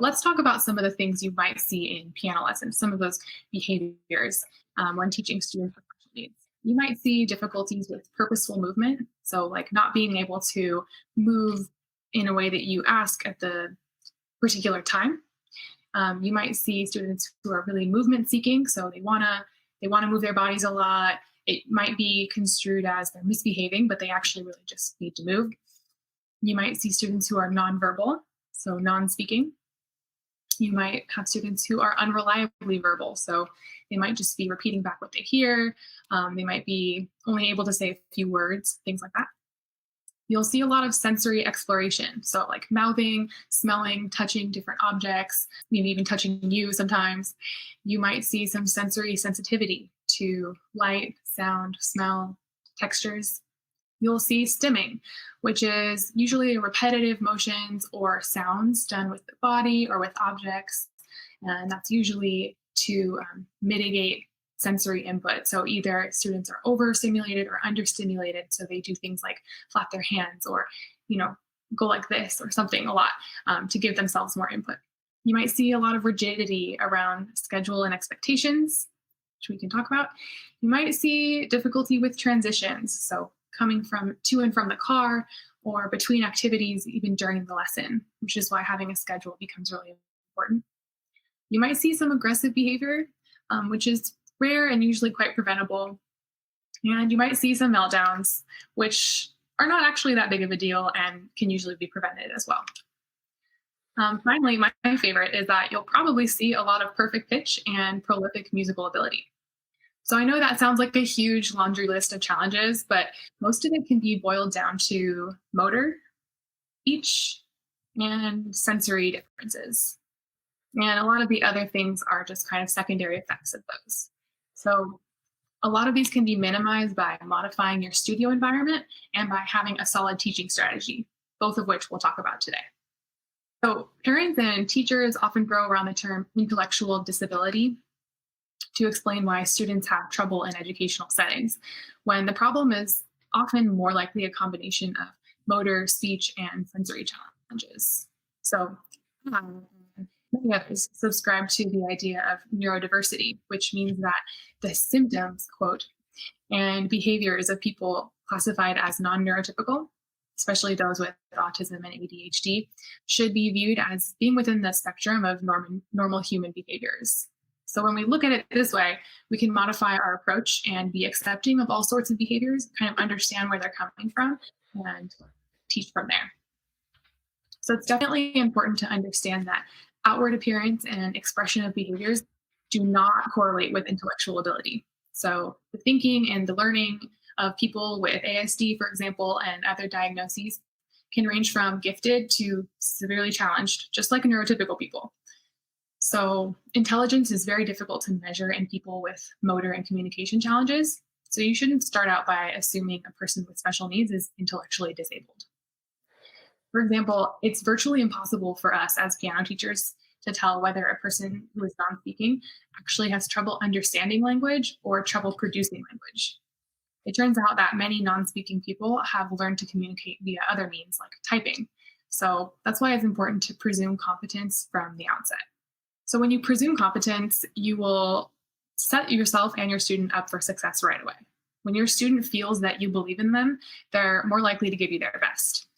Let's talk about some of the things you might see in piano lessons, some of those behaviors when teaching students with special needs. You might see difficulties with purposeful movement. So, like not being able to move in a way that you ask at the particular time. You might see students who are really movement seeking. So they wanna move their bodies a lot. It might be construed as they're misbehaving, but they actually really just need to move. You might see students who are nonverbal, so non-speaking. You might have students who are unreliably verbal. So they might just be repeating back what they hear. They might be only able to say a few words, things like that. You'll see a lot of sensory exploration. So, like mouthing, smelling, touching different objects, maybe even touching you sometimes. You might see some sensory sensitivity to light, sound, smell, textures. You'll see stimming, which is usually repetitive motions or sounds done with the body or with objects. And that's usually to mitigate sensory input. So either students are overstimulated or understimulated. So they do things like flap their hands or, go like this or something a lot to give themselves more input. You might see a lot of rigidity around schedule and expectations, which we can talk about. You might see difficulty with transitions. So coming from to and from the car or between activities, even during the lesson, which is why having a schedule becomes really important. You might see some aggressive behavior, which is rare and usually quite preventable. And you might see some meltdowns, which are not actually that big of a deal and can usually be prevented as well. Finally, my favorite is that you'll probably see a lot of perfect pitch and prolific musical ability. So I know that sounds like a huge laundry list of challenges, but most of it can be boiled down to motor, speech, and sensory differences. And a lot of the other things are just kind of secondary effects of those. So a lot of these can be minimized by modifying your studio environment and by having a solid teaching strategy, both of which we'll talk about today. So parents and teachers often throw around the term intellectual disability to explain why students have trouble in educational settings, when the problem is often more likely a combination of motor, speech, and sensory challenges. So many others subscribe to the idea of neurodiversity, which means that the symptoms, quote, and behaviors of people classified as non-neurotypical, especially those with autism and ADHD, should be viewed as being within the spectrum of normal human behaviors. So when we look at it this way, we can modify our approach and be accepting of all sorts of behaviors, kind of understand where they're coming from, and teach from there. So it's definitely important to understand that outward appearance and expression of behaviors do not correlate with intellectual ability. So the thinking and the learning of people with ASD, for example, and other diagnoses can range from gifted to severely challenged, just like neurotypical people. So intelligence is very difficult to measure in people with motor and communication challenges. So you shouldn't start out by assuming a person with special needs is intellectually disabled. For example, it's virtually impossible for us as piano teachers to tell whether a person who is non-speaking actually has trouble understanding language or trouble producing language. It turns out that many non-speaking people have learned to communicate via other means like typing. So that's why it's important to presume competence from the outset. So when you presume competence, you will set yourself and your student up for success right away. When your student feels that you believe in them, they're more likely to give you their best.